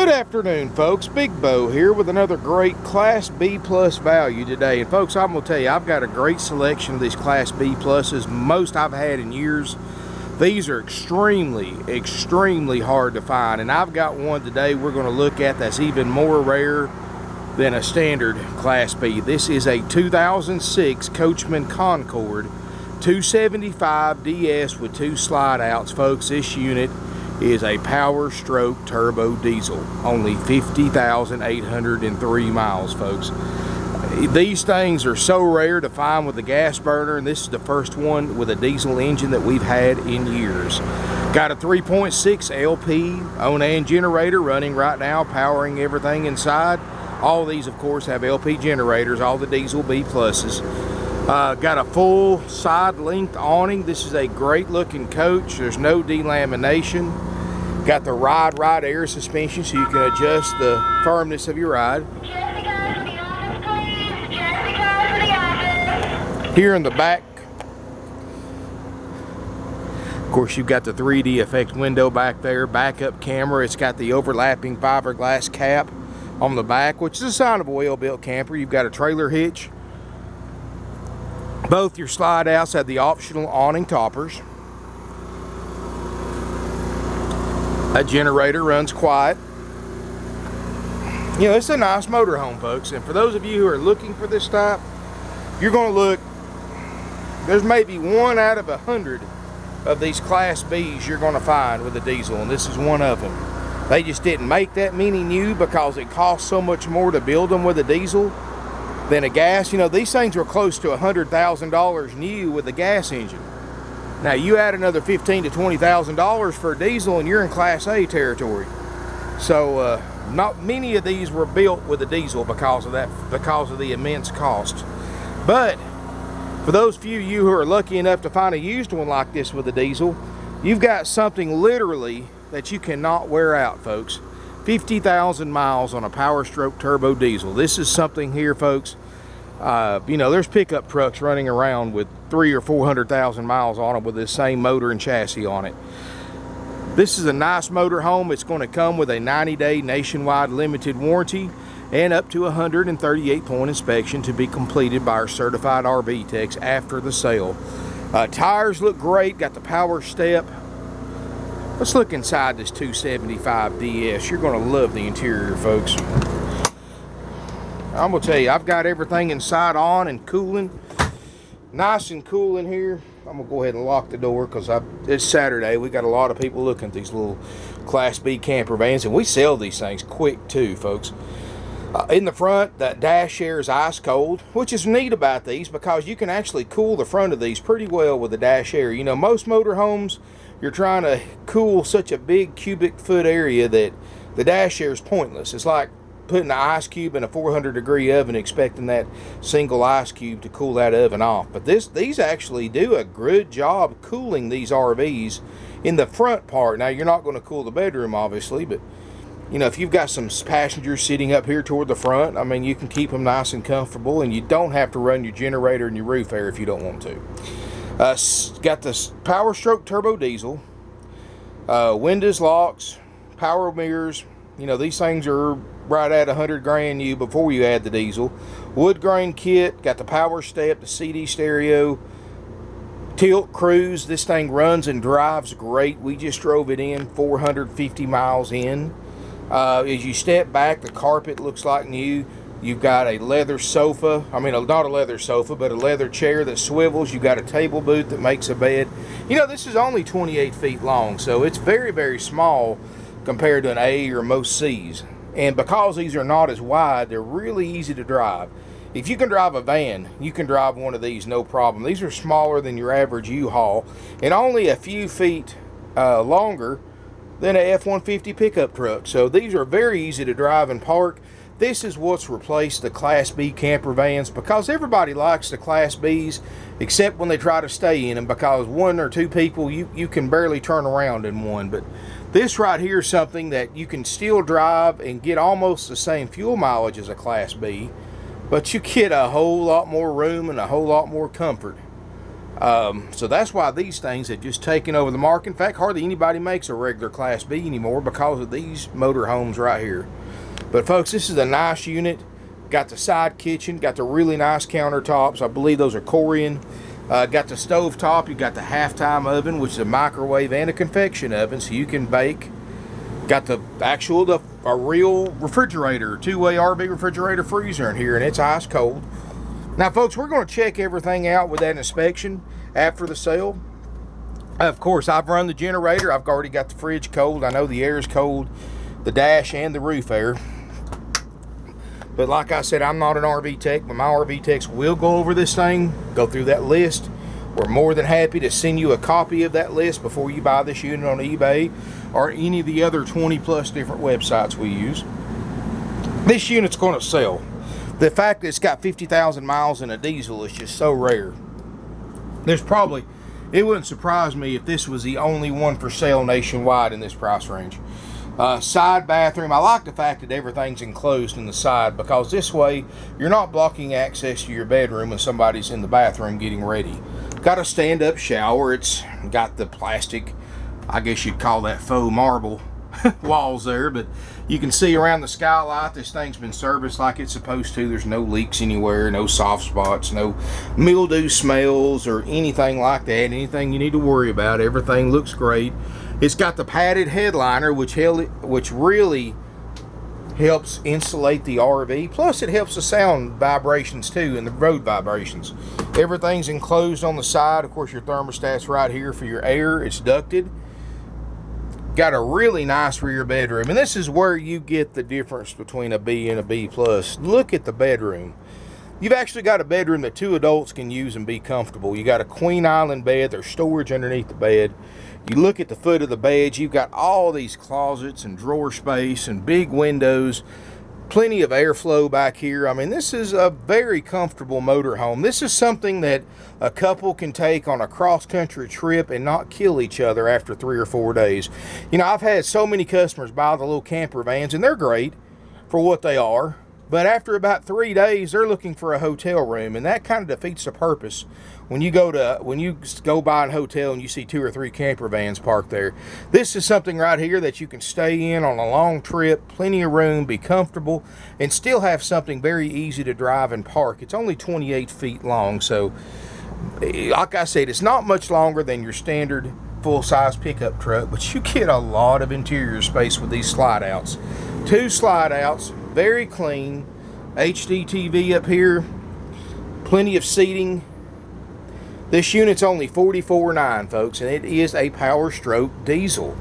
Good afternoon, folks. Big Bo here with another great Class B Plus value today. And folks, I'm going to tell you, I've got a great selection of these Class B Pluses, most I've had in years. These are extremely hard to find. And I've got one today we're going to look at that's even more rare than a standard Class B. This is a 2006 Coachmen Concord 275 DS with 2 slide outs, folks. This unit is a Powerstroke Turbo Diesel, only 50,803 miles, folks. These things are so rare to find with a gas burner, and this is the first one with a diesel engine that we've had in years. Got a 3.6 LP Onan generator running right now, powering everything inside. All these, of course, have LP generators, all the diesel B pluses. Got a full side length awning. This is a great looking coach. There's no delamination. Got the ride right air suspension so you can adjust the firmness of your ride. Here in the back, of course, you've got the 3D effect window back there, backup camera. It's got the overlapping fiberglass cap on the back, which is a sign of a well-built camper. You've got a trailer hitch. Both your slide outs have the optional awning toppers. That generator runs quiet. You know, it's a nice motorhome, folks. And for those of you who are looking for this type, you're going to look, there's maybe 1 out of 100 of these Class Bs you're going to find with a diesel, and this is one of them. They just didn't make that many new because it costs so much more to build them with a diesel than a gas. You know, these things were close to $100,000 new with a gas engine. Now you add another $15,000 to $20,000 for a diesel and you're in Class A territory. So not many of these were built with a diesel because of that, because of the immense cost. But for those few of you who are lucky enough to find a used one like this with a diesel, you've got something literally that you cannot wear out, folks. 50,000 miles on a Powerstroke Turbo Diesel. This is something here, folks. You know, there's pickup trucks running around with 300,000 or 400,000 miles on them with this same motor and chassis on it. This is a nice motor home. It's going to come with a 90-day nationwide limited warranty and up to a 138-point inspection to be completed by our certified RV techs after the sale. Tires look great. Got the power step. Let's look inside this 275 DS. You're going to love the interior, folks. I'm going to tell you, I've got everything inside on and cooling. Nice and cool in here. I'm going to go ahead and lock the door because it's Saturday. We got a lot of people looking at these little Class B camper vans, and we sell these things quick too, folks. In the front, that dash air is ice cold, which is neat about these because you can actually cool the front of these pretty well with the dash air. You know, most motorhomes, you're trying to cool such a big cubic foot area that the dash air is pointless. It's like putting an ice cube in a 400-degree oven expecting that single ice cube to cool that oven off. But these actually do a good job cooling these RVs in the front part. Now, you're not going to cool the bedroom, obviously, but you know, if you've got some passengers sitting up here toward the front, I mean, you can keep them nice and comfortable, and you don't have to run your generator and your roof air if you don't want to. Got this Powerstroke Turbo Diesel, windows, locks, power mirrors. You know, these things are right at 100 grand new before you add the diesel. Wood grain kit, got the power step, the CD stereo, tilt cruise. This thing runs and drives great. We just drove it in 450 miles in. As you step back, the carpet looks like new. You've got a leather sofa. I mean, not a leather sofa, but a leather chair that swivels. You've got a table boot that makes a bed. You know, this is only 28 feet long, so it's very small compared to an A or most C's. And because these are not as wide, they're really easy to drive. If you can drive a van, you can drive one of these no problem. These are smaller than your average U-Haul and only a few feet longer than a F-150 pickup truck. So these are very easy to drive and park. This is what's replaced the Class B camper vans because everybody likes the Class Bs except when they try to stay in them because 1 or 2 people, you can barely turn around in one. But this right here is something that you can still drive and get almost the same fuel mileage as a Class B, but you get a whole lot more room and a whole lot more comfort So that's why these things have just taken over the market. In fact, hardly anybody makes a regular Class B anymore because of these motorhomes right here. But folks, this is a nice unit. Got the side kitchen, got the really nice countertops. I believe those are Corian. Got the stove top. You got the half-time oven, which is a microwave and a convection oven, so you can bake. Got the a real refrigerator, two-way RV refrigerator freezer in here, and it's ice cold. Now, folks, we're going to check everything out with that inspection after the sale. Of course, I've run the generator. I've already got the fridge cold. I know the air is cold, the dash and the roof air. But like I said, I'm not an RV tech, but my RV techs will go over this thing, go through that list. We're more than happy to send you a copy of that list before you buy this unit on eBay or any of the other 20 plus different websites we use. This unit's going to sell. The fact that it's got 50,000 miles in a diesel is just so rare. It wouldn't surprise me if this was the only one for sale nationwide in this price range. Side bathroom. I like the fact that everything's enclosed in the side, because this way you're not blocking access to your bedroom when somebody's in the bathroom getting ready. Got a stand-up shower. It's got the plastic, I guess you'd call that faux marble walls there, but you can see around the skylight this thing's been serviced like it's supposed to. There's no leaks anywhere, no soft spots, no mildew smells or anything like that, anything you need to worry about. Everything looks great. It's got the padded headliner, which really helps insulate the RV. Plus it helps the sound vibrations too, and the road vibrations. Everything's enclosed on the side. Of course, your thermostat's right here for your air. It's ducted. Got a really nice rear bedroom, and this is where you get the difference between a B and a B plus. Look at the bedroom. You've actually got a bedroom that two adults can use and be comfortable. You got a queen island bed. There's storage underneath the bed. You look at the foot of the bed, you've got all these closets and drawer space and big windows, plenty of airflow back here. I mean, this is a very comfortable motorhome. This is something that a couple can take on a cross-country trip and not kill each other after 3 or 4 days. You know, I've had so many customers buy the little camper vans, and they're great for what they are. But after about 3 days, they're looking for a hotel room, and that kind of defeats the purpose when you go buy a hotel and you see 2 or 3 camper vans parked there. This is something right here that you can stay in on a long trip, plenty of room, be comfortable, and still have something very easy to drive and park. It's only 28 feet long, so like I said, it's not much longer than your standard full-size pickup truck, but you get a lot of interior space with these slide outs. 2 slide outs. Very clean. HDTV up here. Plenty of seating. This unit's only $44,900, folks, and it is a Powerstroke diesel.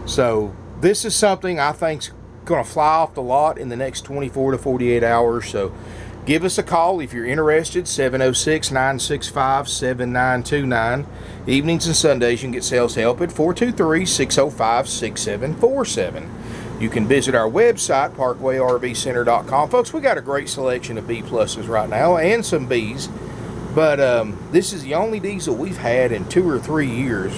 So this is something I think's going to fly off the lot in the next 24 to 48 hours. So give us a call if you're interested. 706-965-7929. Evenings and Sundays you can get sales help at 423-605-6747. You can visit our website, parkway-rv-center.com. Folks, we got a great selection of B pluses right now and some Bs. But this is the only diesel we've had in 2 or 3 years.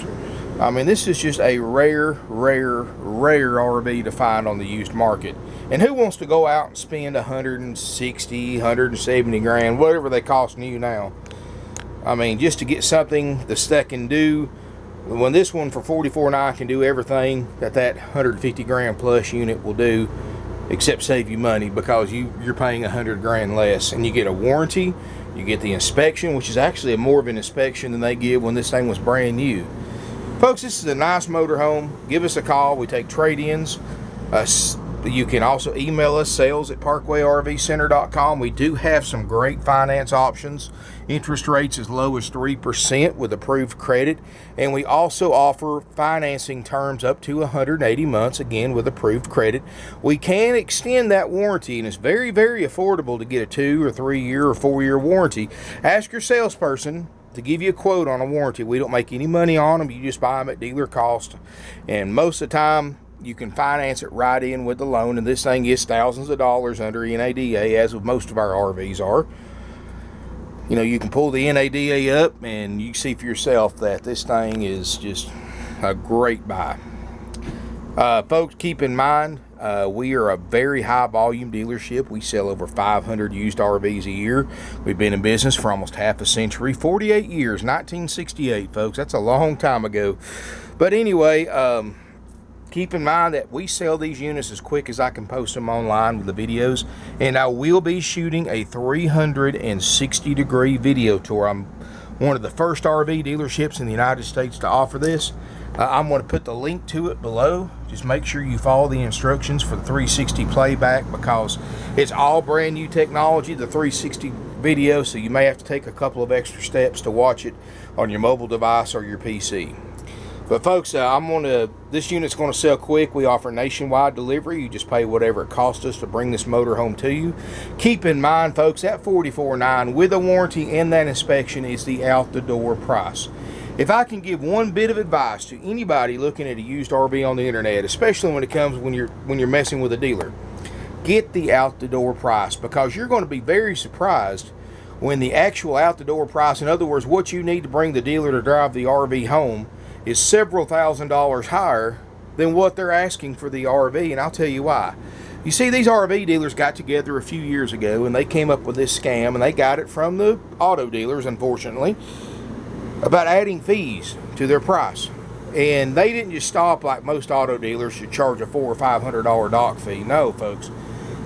I mean, this is just a rare RV to find on the used market. And who wants to go out and spend 160, 170 grand, whatever they cost new now? I mean, just to get something that can do, when this one for $44,900 can do everything that 150 grand plus unit will do, except save you money, because you're paying 100 grand less, and you get a warranty, you get the inspection, which is actually more of an inspection than they give when this thing was brand new. Folks, this is a nice motorhome. Give us a call. We take trade-ins. You can also email us, sales@parkway-rv-center.com. We do have some great finance options. Interest rates as low as 3% with approved credit. And we also offer financing terms up to 180 months, again, with approved credit. We can extend that warranty, and it's very, very affordable to get a 2 or 3 year or 4 year warranty. Ask your salesperson to give you a quote on a warranty. We don't make any money on them. You just buy them at dealer cost. And most of the time, you can finance it right in with the loan, and this thing is thousands of dollars under NADA, as with most of our RVs are. You know, you can pull the NADA up, and you see for yourself that this thing is just a great buy. Folks, keep in mind, we are a very high volume dealership. We sell over 500 used RVs a year. We've been in business for almost half a century, 48 years, 1968, folks. That's a long time ago. But anyway, keep in mind that we sell these units as quick as I can post them online with the videos. And I will be shooting a 360-degree video tour. I'm one of the first RV dealerships in the United States to offer this. I'm going to put the link to it below. Just make sure you follow the instructions for the 360 playback, because it's all brand new technology, the 360 video, so you may have to take a couple of extra steps to watch it on your mobile device or your PC. But folks, this unit's going to sell quick. We offer nationwide delivery. You just pay whatever it costs us to bring this motor home to you. Keep in mind, folks, that $44,900 with a warranty and that inspection is the out the door price. If I can give one bit of advice to anybody looking at a used RV on the internet, especially when it comes when you're messing with a dealer, get the out the door price, because you're going to be very surprised when the actual out the door price, in other words, what you need to bring the dealer to drive the RV home, is several $1,000s higher than what they're asking for the RV. And I'll tell you why. You see, these RV dealers got together a few years ago and they came up with this scam, and they got it from the auto dealers, unfortunately, about adding fees to their price. And they didn't just stop like most auto dealers should charge a $400 or $500 dock fee. No, folks.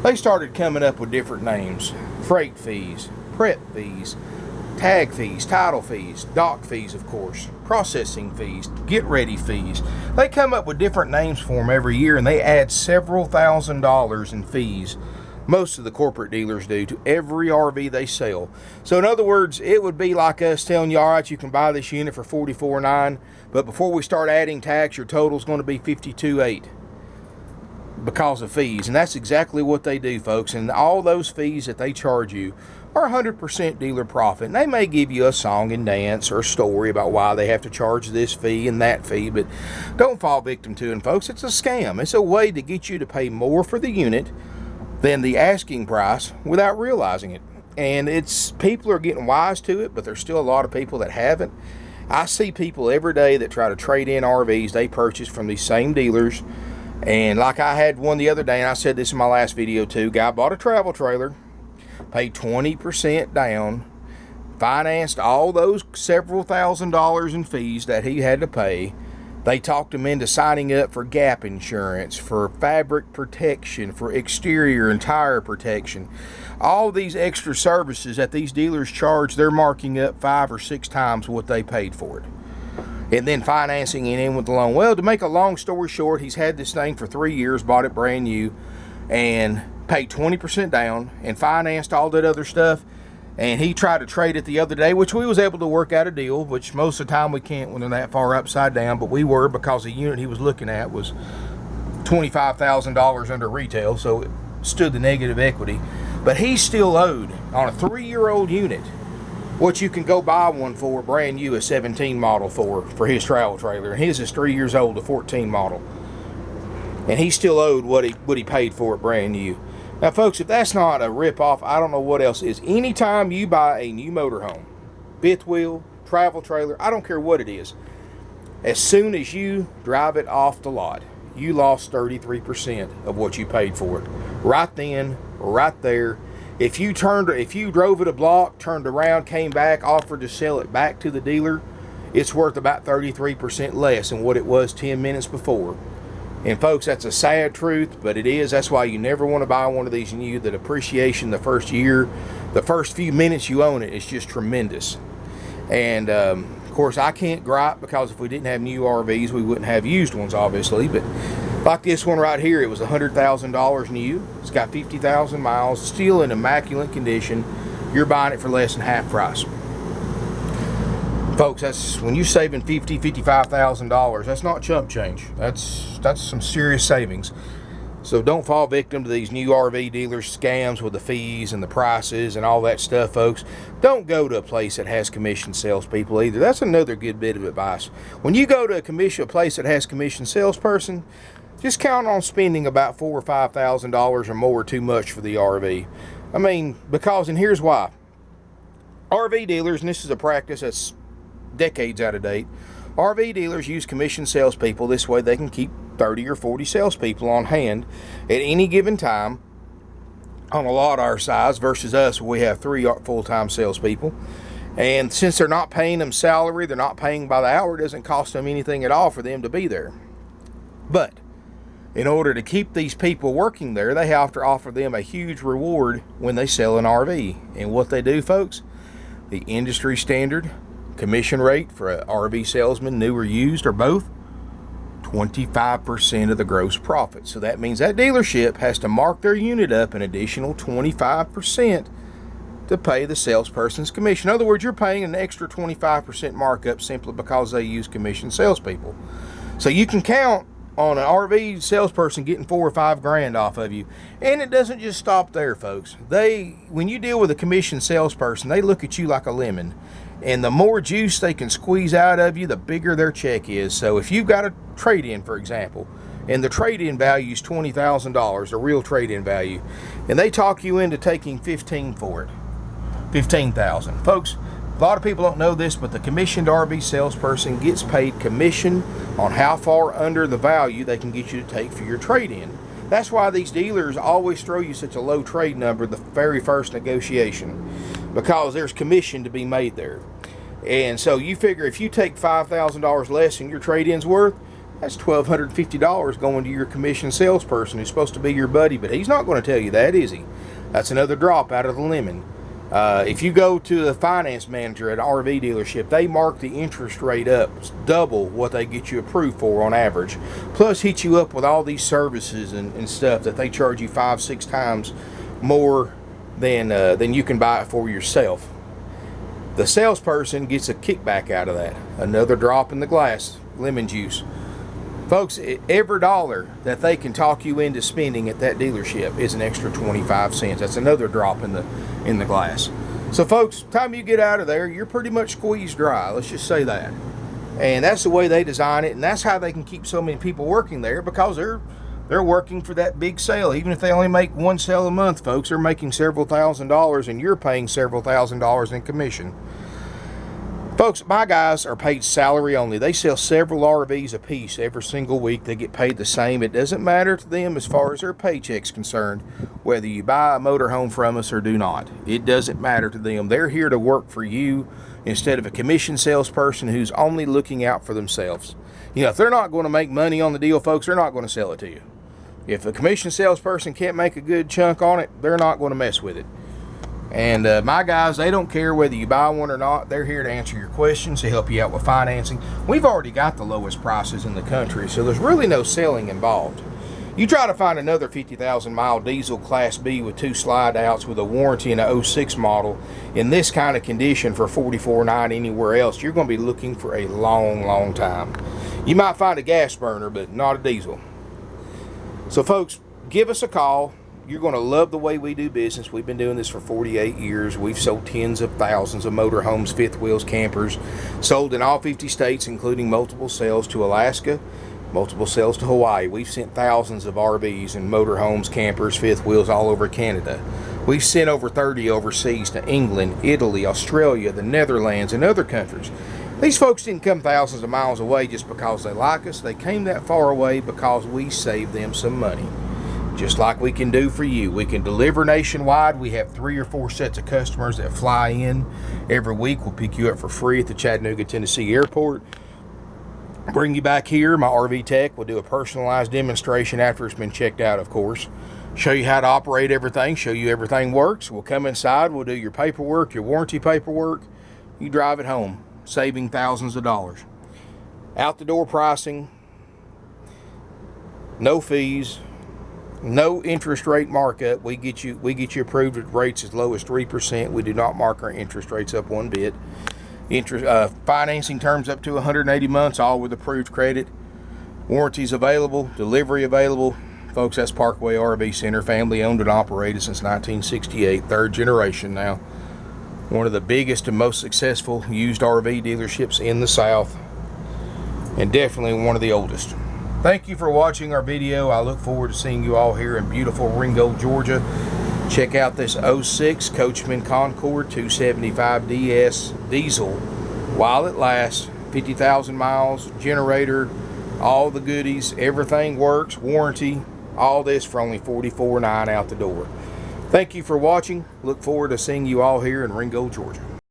They started coming up with different names: freight fees, prep fees, tag fees, title fees, dock fees, of course, processing fees, get ready fees. They come up with different names for them every year, and they add several $1,000s in fees. Most of the corporate dealers do to every RV they sell. So in other words, it would be like us telling you, all right, you can buy this unit for $44,900, but before we start adding tax, your total is going to be $52,800 because of fees. And that's exactly what they do, folks. And all those fees that they charge you are 100% dealer profit. And they may give you a song and dance or a story about why they have to charge this fee and that fee, but don't fall victim to it, folks. It's a scam. It's a way to get you to pay more for the unit than the asking price without realizing it. And people are getting wise to it, but there's still a lot of people that haven't. I see people every day that try to trade in RVs they purchase from these same dealers. And like I had one the other day, and I said this in my last video too, guy bought a travel trailer, paid 20% down, financed all those several $1,000s in fees that he had to pay. They talked him into signing up for gap insurance, for fabric protection, for exterior and tire protection. All these extra services that these dealers charge, they're marking up 5 or 6 times what they paid for it. And then financing it in with the loan. Well, to make a long story short, he's had this thing for 3 years, bought it brand new, and paid 20% down and financed all that other stuff. And he tried to trade it the other day, which we was able to work out a deal, which most of the time we can't when they're that far upside down, but we were, because the unit he was looking at was $25,000 under retail, so it stood the negative equity. But he still owed, on a 3-year-old unit, what you can go buy one for brand new, a 17 model for his travel trailer. And his is 3 years old, a 14 model. And he still owed what he paid for it brand new. Now, folks, if that's not a rip-off, I don't know what else is. Anytime you buy a new motorhome, fifth wheel, travel trailer, I don't care what it is, as soon as you drive it off the lot, you lost 33% of what you paid for it. Right then, right there. If you drove it a block, turned around, came back, offered to sell it back to the dealer, it's worth about 33% less than what it was 10 minutes before. And folks, that's a sad truth, but it is. That's why you never want to buy one of these new. The depreciation the first year, the first few minutes you own it, is just tremendous. And of course, I can't gripe, because if we didn't have new RVs, we wouldn't have used ones, obviously. But like this one right here, it was $100,000 new. It's got 50,000 miles, still in immaculate condition. You're buying it for less than half price. Folks, that's when you're saving $50,000, $55,000. That's not chump change. That's some serious savings. So don't fall victim to these new RV dealers scams with the fees and the prices and all that stuff, folks. Don't go to a place that has commission salespeople either. That's another good bit of advice. When you go to a place that has commission salesperson, just count on spending about $4,000 or $5,000 or more too much for the RV. I mean, and here's why. RV dealers, and this is a practice that's decades out of date, RV dealers use commission salespeople. This way they can keep 30 or 40 salespeople on hand at any given time on a lot our size versus us where we have 3 full-time salespeople. And since they're not paying them salary, they're not paying by the hour, it doesn't cost them anything at all for them to be there. But in order to keep these people working there, they have to offer them a huge reward when they sell an RV. And what they do, folks, the industry standard commission rate for an RV salesman, new or used or both, 25% of the gross profit. So that means that dealership has to mark their unit up an additional 25% to pay the salesperson's commission. In other words, you're paying an extra 25% markup simply because they use commission salespeople. So you can count on an RV salesperson getting $4 or $5 grand off of you. And it doesn't just stop there, folks. When you deal with a commission salesperson, they look at you like a lemon. And the more juice they can squeeze out of you, the bigger their check is. So if you've got a trade-in, for example, and the trade-in value is $20,000, a real trade-in value, and they talk you into taking $15,000 for it, $15,000. Folks, a lot of people don't know this, but the commissioned RV salesperson gets paid commission on how far under the value they can get you to take for your trade-in. That's why these dealers always throw you such a low trade number the very first negotiation, because there's commission to be made there. And so you figure if you take $5,000 less than your trade-in's worth, that's $1,250 going to your commission salesperson who's supposed to be your buddy, but he's not going to tell you that, is he? That's another drop out of the lemon. If you go to a finance manager at an RV dealership, they mark the interest rate up double what they get you approved for on average, plus hit you up with all these services and stuff that they charge you 5-6 times more than you can buy it for yourself. The salesperson gets a kickback out of that, another drop in the glass, lemon juice. Folks, every dollar that they can talk you into spending at that dealership is an extra 25 cents. That's another drop in the glass. So folks, time you get out of there, you're pretty much squeezed dry. Let's just say that. And that's the way they design it, and that's how they can keep so many people working there, because they're working for that big sale. Even if they only make one sale a month, folks, they're making several $1,000s, and you're paying several $1,000s in commission. Folks, my guys are paid salary only. They sell several RVs a piece every single week. They get paid the same. It doesn't matter to them as far as their paycheck's concerned, whether you buy a motorhome from us or do not. It doesn't matter to them. They're here to work for you instead of a commission salesperson who's only looking out for themselves. You know, if they're not going to make money on the deal, folks, they're not going to sell it to you. If a commission salesperson can't make a good chunk on it, they're not going to mess with it. And my guys, they don't care whether you buy one or not. They're here to answer your questions, to help you out with financing. We've already got the lowest prices in the country, so there's really no selling involved. You try to find another 50,000 mile diesel Class B with 2 slide outs with a warranty in an 06 model in this kind of condition for $44,900 anywhere else, you're going to be looking for a long time. You might find a gas burner, but not a diesel. So folks, give us a call. You're going to love the way we do business. We've been doing this for 48 years. We've sold tens of thousands of motorhomes, fifth wheels, campers, sold in all 50 states, including multiple sales to Alaska, multiple sales to Hawaii. We've sent thousands of RVs and motorhomes, campers, fifth wheels all over Canada. We've sent over 30 overseas to England, Italy, Australia, the Netherlands, and other countries. These folks didn't come thousands of miles away just because they like us. They came that far away because we saved them some money. Just like we can do for you. We can deliver nationwide. We have 3 or 4 sets of customers that fly in every week. We'll pick you up for free at the Chattanooga, Tennessee airport. Bring you back here. My RV tech will do a personalized demonstration after it's been checked out, of course. Show you how to operate everything. Show you everything works. We'll come inside. We'll do your paperwork, your warranty paperwork. You drive it home, saving thousands of dollars. Out the door pricing. No fees. No interest rate markup. We get you approved at rates as low as 3%. We do not mark our interest rates up one bit. Financing terms up to 180 months, all with approved credit. Warranties available, delivery available. Folks, that's Parkway RV Center, family owned and operated since 1968, 3rd generation now. One of the biggest and most successful used RV dealerships in the South, and definitely one of the oldest. Thank you for watching our video. I look forward to seeing you all here in beautiful Ringgold, Georgia. Check out this 06 Coachmen Concord 275 DS diesel while it lasts. 50,000 miles, generator, all the goodies, everything works, warranty, all this for only $44.9 out the door. Thank you for watching. Look forward to seeing you all here in Ringgold, Georgia.